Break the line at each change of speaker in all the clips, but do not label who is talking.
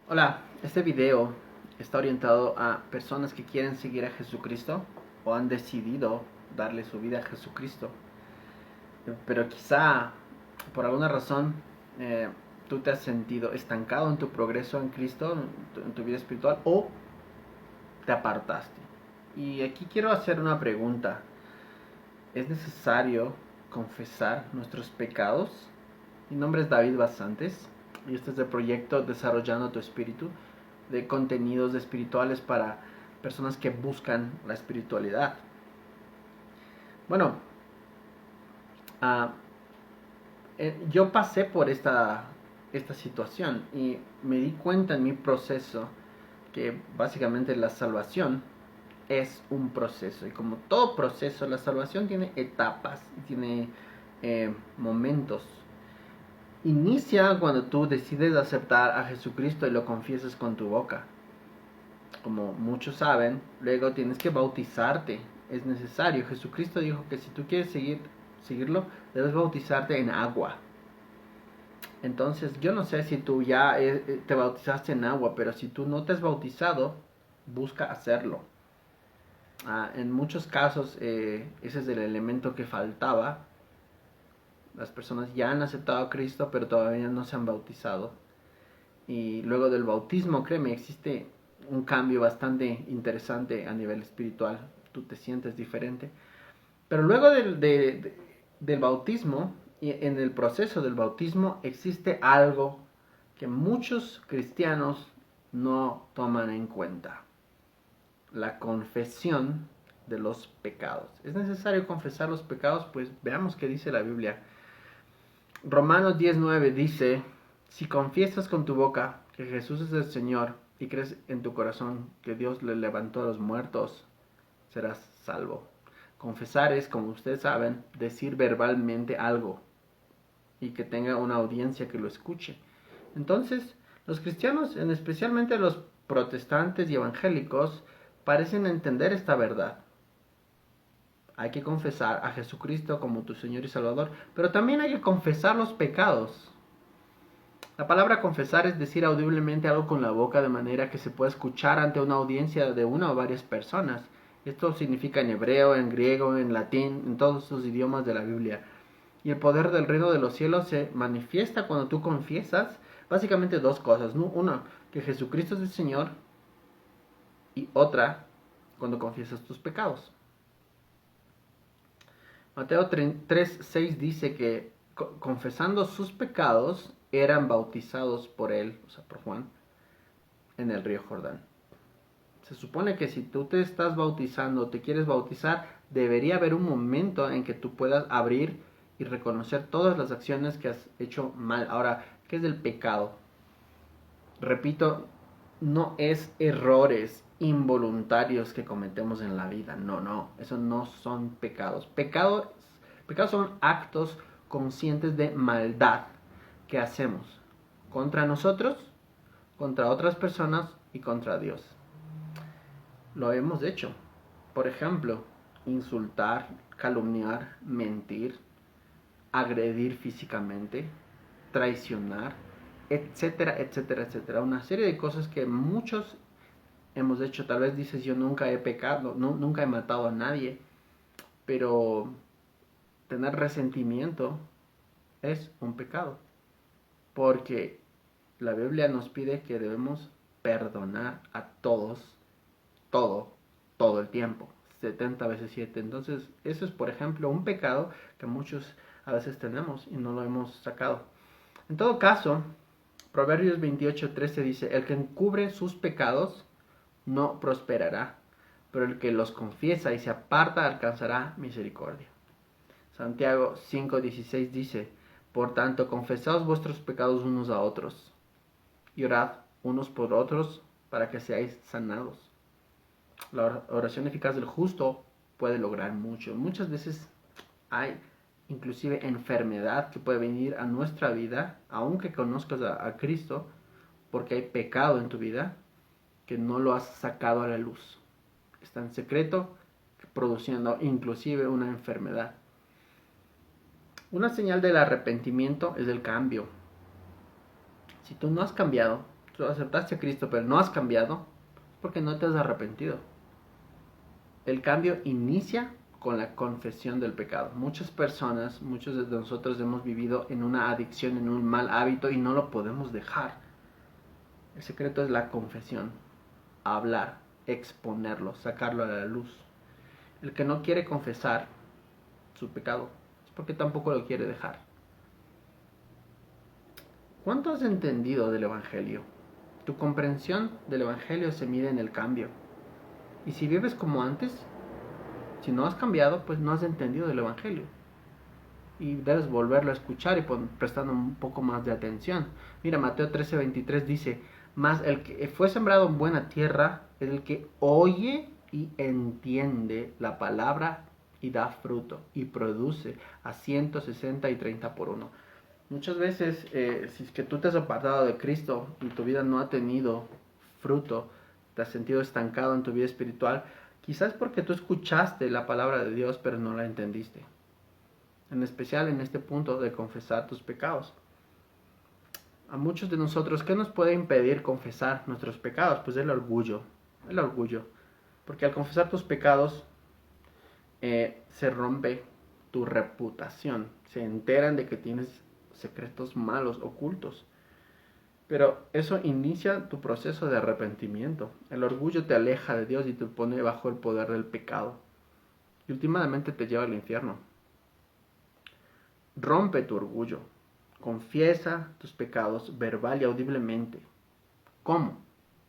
Hola, este video está orientado a personas que quieren seguir a Jesucristo o han decidido darle su vida a Jesucristo. Pero quizá por alguna razón eh, tú te has sentido estancado en tu progreso en Cristo, en tu vida espiritual, o te apartaste. Y aquí quiero hacer una pregunta. ¿Es necesario confesar nuestros pecados? Mi nombre es David Basantes y este es el proyecto Desarrollando tu Espíritu, de contenidos espirituales para personas que buscan la espiritualidad. Bueno, uh, yo pasé por esta situación y me di cuenta en mi proceso que básicamente la salvación es un proceso, y como todo proceso, la salvación tiene etapas, tiene momentos. Inicia cuando tú decides aceptar a Jesucristo y lo confiesas con tu boca. Como muchos saben, luego tienes que bautizarte. Es necesario. Jesucristo dijo que si tú quieres seguirlo, debes bautizarte en agua. Entonces, yo no sé si tú ya te bautizaste en agua, pero si tú no te has bautizado, busca hacerlo. En muchos casos, ese es el elemento que faltaba. Las personas ya han aceptado a Cristo, pero todavía no se han bautizado. Y luego del bautismo, créeme, existe un cambio bastante interesante a nivel espiritual. Tú te sientes diferente. Pero luego del bautismo, y en el proceso del bautismo, existe algo que muchos cristianos no toman en cuenta: la confesión de los pecados. ¿Es necesario confesar los pecados? Pues veamos qué dice la Biblia. Romanos 19 dice: si confiesas con tu boca que Jesús es el Señor y crees en tu corazón que Dios le levantó a los muertos, serás salvo. Confesar es, como ustedes saben, decir verbalmente algo y que tenga una audiencia que lo escuche. Entonces, los cristianos, especialmente los protestantes y evangélicos, parecen entender esta verdad. Hay que confesar a Jesucristo como tu Señor y Salvador, pero también hay que confesar los pecados. La palabra confesar es decir audiblemente algo con la boca de manera que se pueda escuchar ante una audiencia de una o varias personas. Esto significa en hebreo, en griego, en latín, en todos los idiomas de la Biblia. Y el poder del reino de los cielos se manifiesta cuando tú confiesas básicamente dos cosas, ¿no? Una, que Jesucristo es el Señor, y otra, cuando confiesas tus pecados. Mateo 3:6 dice que confesando sus pecados eran bautizados por él, o sea, por Juan, en el río Jordán. Se supone que si tú te estás bautizando, te quieres bautizar, debería haber un momento en que tú puedas abrir y reconocer todas las acciones que has hecho mal. Ahora, ¿qué es el pecado? Repito, no es errores involuntarios que cometemos en la vida. No, no, eso no son pecados. Pecados son actos conscientes de maldad que hacemos contra nosotros, contra otras personas y contra Dios. Lo hemos hecho. Por ejemplo, insultar, calumniar, mentir, agredir físicamente, traicionar, etcétera, etcétera, etcétera. Una serie de cosas que muchos hemos hecho. Tal vez dices, yo nunca he pecado, no, nunca he matado a nadie, pero tener resentimiento es un pecado, porque la Biblia nos pide que debemos perdonar a todos, todo, todo el tiempo, 70 veces 7. Entonces, eso es, por ejemplo, un pecado que muchos a veces tenemos y no lo hemos sacado. En todo caso, Proverbios 28:13 dice: el que encubre sus pecados no prosperará, pero el que los confiesa y se aparta alcanzará misericordia. Santiago 5:16 dice: por tanto, confesaos vuestros pecados unos a otros y orad unos por otros para que seáis sanados. La oración eficaz del justo puede lograr mucho. Muchas veces hay inclusive enfermedad que puede venir a nuestra vida, aunque conozcas a Cristo, porque hay pecado en tu vida que no lo has sacado a la luz. Está en secreto, produciendo inclusive una enfermedad. Una señal del arrepentimiento es el cambio. Si tú no has cambiado, tú aceptaste a Cristo, pero no has cambiado, es porque no te has arrepentido. El cambio inicia con la confesión del pecado. Muchas personas, muchos de nosotros hemos vivido en una adicción, en un mal hábito y no lo podemos dejar. El secreto es la confesión, hablar, exponerlo, sacarlo a la luz. El que no quiere confesar su pecado es porque tampoco lo quiere dejar. ¿Cuánto has entendido del Evangelio? Tu comprensión del Evangelio se mide en el cambio. Y si vives como antes, si no has cambiado, pues no has entendido del Evangelio. Y debes volverlo a escuchar y prestando un poco más de atención. Mira, Mateo 13:23 dice, mas el que fue sembrado en buena tierra es el que oye y entiende la palabra y da fruto y produce a 160 y 30 por uno. Muchas veces, si es que tú te has apartado de Cristo y tu vida no ha tenido fruto, te has sentido estancado en tu vida espiritual, quizás porque tú escuchaste la palabra de Dios pero no la entendiste. En especial en este punto de confesar tus pecados. A muchos de nosotros, ¿qué nos puede impedir confesar nuestros pecados? Pues el orgullo. El orgullo. Porque al confesar tus pecados, se rompe tu reputación. Se enteran de que tienes secretos malos, ocultos. Pero eso inicia tu proceso de arrepentimiento. El orgullo te aleja de Dios y te pone bajo el poder del pecado. Y últimamente te lleva al infierno. Rompe tu orgullo. Confiesa tus pecados verbal y audiblemente. ¿Cómo?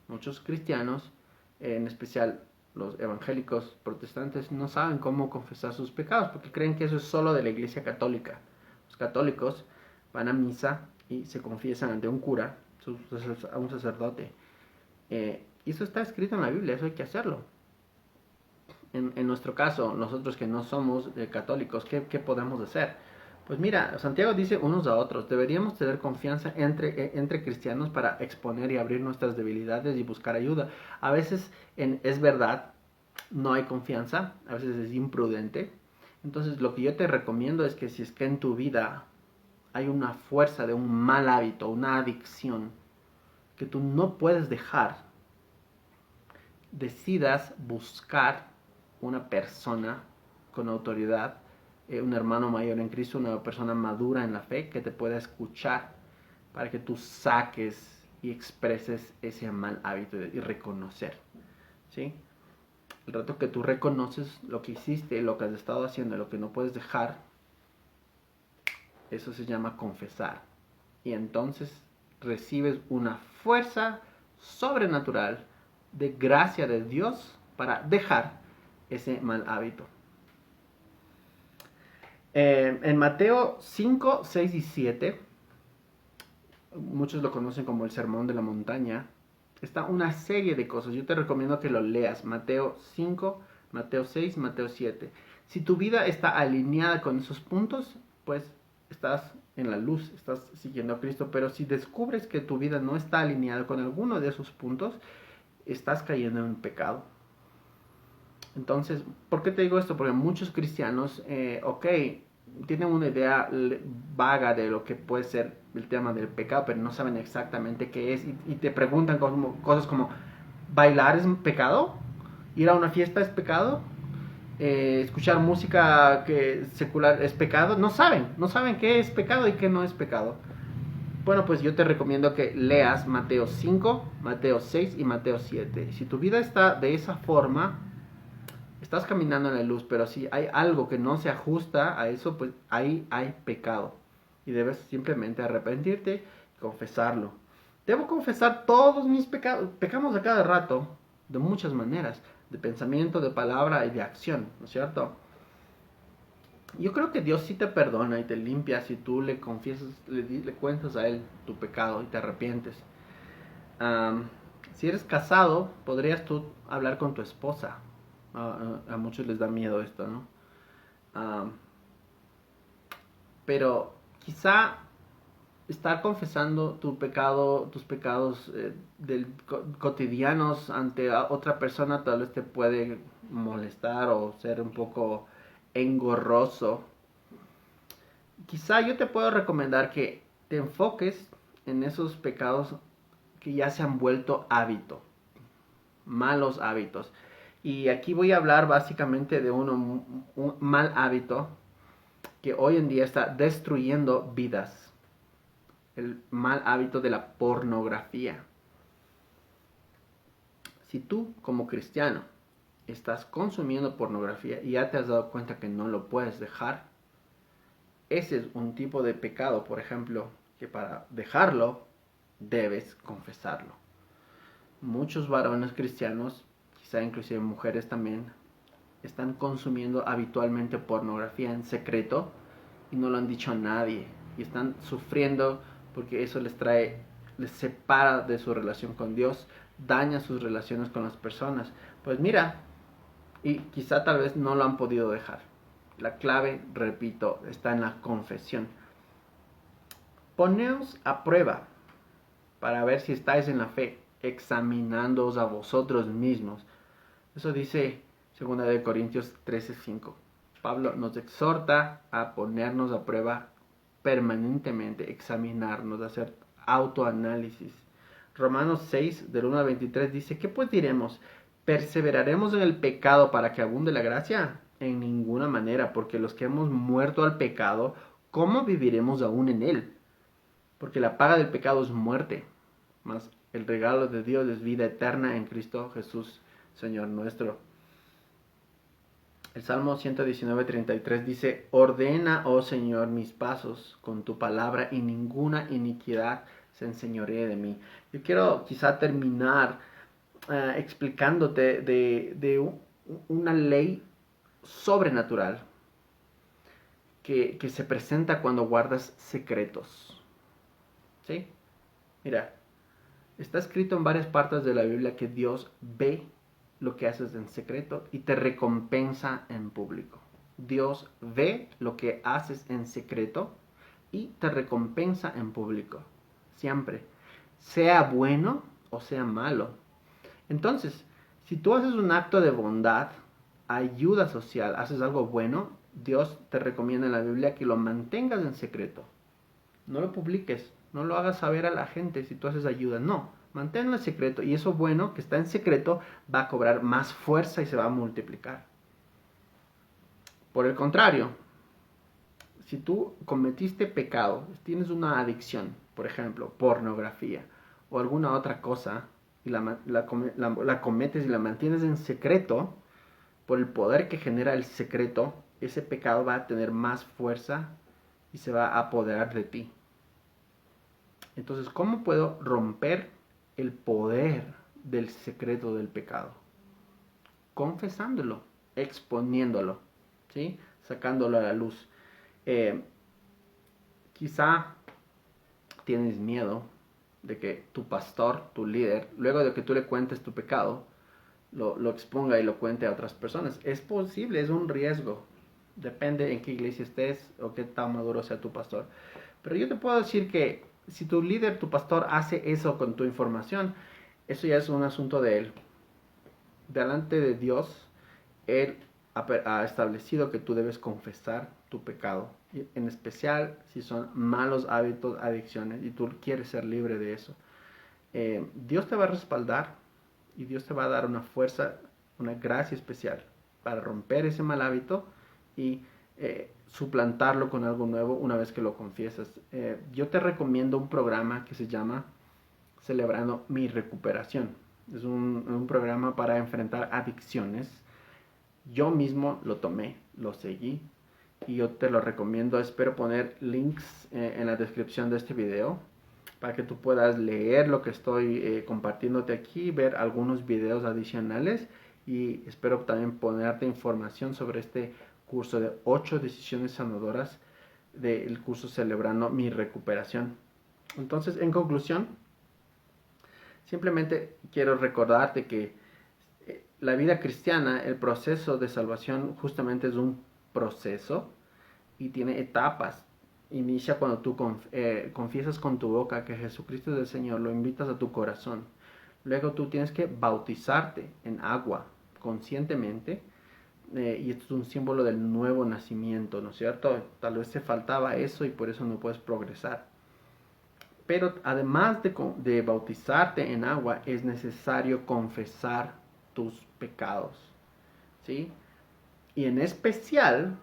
Muchos cristianos, en especial los evangélicos protestantes, no saben cómo confesar sus pecados porque creen que eso es solo de la iglesia católica. Los católicos van a misa y se confiesan ante un cura, a un sacerdote. Y eso está escrito en la Biblia, eso hay que hacerlo. En nuestro caso, nosotros que no somos católicos, ¿qué podemos hacer? Pues mira, Santiago dice unos a otros, deberíamos tener confianza entre cristianos para exponer y abrir nuestras debilidades y buscar ayuda. A veces es verdad, no hay confianza, a veces es imprudente. Entonces lo que yo te recomiendo es que si es que en tu vida hay una fuerza de un mal hábito, una adicción que tú no puedes dejar, decidas buscar una persona con autoridad, un hermano mayor en Cristo, una persona madura en la fe que te pueda escuchar para que tú saques y expreses ese mal hábito y reconocer, ¿sí? El rato que tú reconoces lo que hiciste, lo que has estado haciendo, lo que no puedes dejar, eso se llama confesar. Y entonces recibes una fuerza sobrenatural de gracia de Dios para dejar ese mal hábito. En Mateo 5, 6 y 7, muchos lo conocen como el Sermón de la Montaña, está una serie de cosas. Yo te recomiendo que lo leas. Mateo 5, Mateo 6, Mateo 7. Si tu vida está alineada con esos puntos, pues estás en la luz, estás siguiendo a Cristo. Pero si descubres que tu vida no está alineada con alguno de esos puntos, estás cayendo en pecado. Entonces, ¿por qué te digo esto? Porque muchos cristianos, tienen una idea vaga de lo que puede ser el tema del pecado, pero no saben exactamente qué es. Y te preguntan cosas como, ¿bailar es pecado? ¿Ir a una fiesta es pecado? ¿Escuchar música secular es pecado? No saben qué es pecado y qué no es pecado. Bueno, pues yo te recomiendo que leas Mateo 5, Mateo 6 y Mateo 7. Si tu vida está de esa forma, estás caminando en la luz, pero si hay algo que no se ajusta a eso, pues ahí hay pecado. Y debes simplemente arrepentirte y confesarlo. Debo confesar todos mis pecados. Pecamos a cada rato, de muchas maneras, de pensamiento, de palabra y de acción, ¿no es cierto? Yo creo que Dios sí te perdona y te limpia si tú le confiesas, le cuentas a Él tu pecado y te arrepientes. Si eres casado, podrías tú hablar con tu esposa. A muchos les da miedo esto, ¿no? Pero quizá estar confesando tus pecados cotidianos ante otra persona tal vez te puede molestar o ser un poco engorroso. Quizá yo te puedo recomendar que te enfoques en esos pecados que ya se han vuelto hábito, malos hábitos. Y aquí voy a hablar básicamente de un mal hábito que hoy en día está destruyendo vidas. El mal hábito de la pornografía. Si tú como cristiano estás consumiendo pornografía y ya te has dado cuenta que no lo puedes dejar, ese es un tipo de pecado, por ejemplo, que para dejarlo debes confesarlo. Muchos varones cristianos, quizá inclusive mujeres también, están consumiendo habitualmente pornografía en secreto y no lo han dicho a nadie y están sufriendo porque eso les separa de su relación con Dios, daña sus relaciones con las personas. Pues mira, y quizá tal vez no lo han podido dejar. La clave, repito, está en la confesión. Poneos a prueba para ver si estáis en la fe, examinándoos a vosotros mismos. Eso dice 2 Corintios 13:5. Pablo nos exhorta a ponernos a prueba permanentemente, examinarnos, hacer autoanálisis. Romanos 6, del 1 al 23 dice, ¿qué pues diremos? ¿Perseveraremos en el pecado para que abunde la gracia? En ninguna manera, porque los que hemos muerto al pecado, ¿cómo viviremos aún en él? Porque la paga del pecado es muerte, mas el regalo de Dios es vida eterna en Cristo Jesús, Señor nuestro. El Salmo 119:33 dice, ordena, oh Señor, mis pasos con tu palabra y ninguna iniquidad se enseñoree de mí. Yo quiero quizá terminar explicándote de una ley sobrenatural que se presenta cuando guardas secretos. ¿Sí? Mira, está escrito en varias partes de la Biblia que Dios ve lo que haces en secreto y te recompensa en público. Dios ve lo que haces en secreto y te recompensa en público. Siempre. Sea bueno o sea malo. Entonces, si tú haces un acto de bondad, ayuda social, haces algo bueno, Dios te recomienda en la Biblia que lo mantengas en secreto. No lo publiques, no lo hagas saber a la gente si tú haces ayuda, no. Manténlo en secreto y eso bueno que está en secreto va a cobrar más fuerza y se va a multiplicar. Por el contrario, si tú cometiste pecado, tienes una adicción, por ejemplo, pornografía o alguna otra cosa, y la cometes y la mantienes en secreto, por el poder que genera el secreto, ese pecado va a tener más fuerza y se va a apoderar de ti. Entonces, ¿cómo puedo romper el poder del secreto del pecado? Confesándolo, exponiéndolo, ¿sí? Sacándolo a la luz. Quizá tienes miedo de que tu pastor, tu líder, luego de que tú le cuentes tu pecado, lo exponga y lo cuente a otras personas. Es posible, es un riesgo. Depende en qué iglesia estés o qué tan maduro sea tu pastor. Pero yo te puedo decir que si tu líder, tu pastor hace eso con tu información, eso ya es un asunto de él. Delante de Dios, Él ha establecido que tú debes confesar tu pecado, en especial si son malos hábitos, adicciones, y tú quieres ser libre de eso. Dios te va a respaldar y Dios te va a dar una fuerza, una gracia especial para romper ese mal hábito y suplantarlo con algo nuevo una vez que lo confiesas. Yo te recomiendo un programa que se llama Celebrando mi Recuperación. Es un programa para enfrentar adicciones. Yo mismo lo tomé, lo seguí y yo te lo recomiendo. Espero poner links en la descripción de este video para que tú puedas leer lo que estoy compartiéndote aquí, ver algunos videos adicionales y espero también ponerte información sobre este curso de 8 decisiones sanadoras del curso Celebrando mi Recuperación. Entonces, en conclusión, simplemente quiero recordarte que la vida cristiana, el proceso de salvación justamente es un proceso y tiene etapas. Inicia cuando tú confiesas con tu boca que Jesucristo es el Señor, lo invitas a tu corazón. Luego tú tienes que bautizarte en agua conscientemente y esto es un símbolo del nuevo nacimiento, ¿no es cierto? Tal vez te faltaba eso y por eso no puedes progresar. Pero además de bautizarte en agua, es necesario confesar tus pecados, ¿sí? Y en especial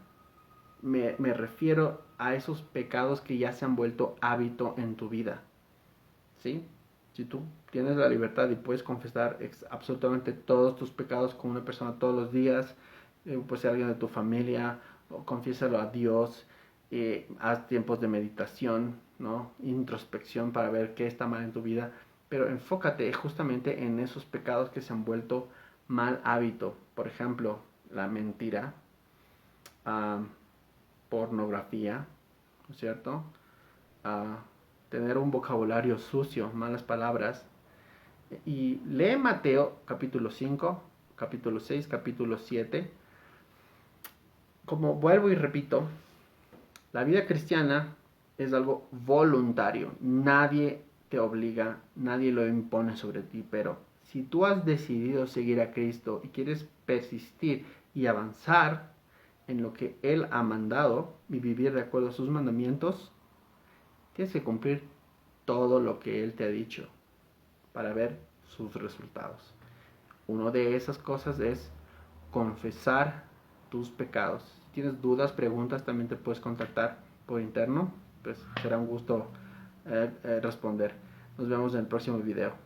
me refiero a esos pecados que ya se han vuelto hábito en tu vida, ¿sí? Si tú tienes la libertad y puedes confesar absolutamente todos tus pecados con una persona todos los días, pues si alguien de tu familia, o confiésalo a Dios, haz tiempos de meditación, ¿no? Introspección para ver qué está mal en tu vida, pero enfócate justamente en esos pecados que se han vuelto mal hábito. Por ejemplo, la mentira, uh, pornografía, ¿no es cierto? Uh, tener un vocabulario sucio, malas palabras. Y lee Mateo capítulo 5, capítulo 6, capítulo 7. Como vuelvo y repito, la vida cristiana es algo voluntario. Nadie te obliga, nadie lo impone sobre ti, pero si tú has decidido seguir a Cristo y quieres persistir y avanzar en lo que Él ha mandado y vivir de acuerdo a sus mandamientos, tienes que cumplir todo lo que Él te ha dicho para ver sus resultados. Una de esas cosas es confesar tus pecados. Si tienes dudas, preguntas, también te puedes contactar por interno. Pues será un gusto responder. Nos vemos en el próximo video.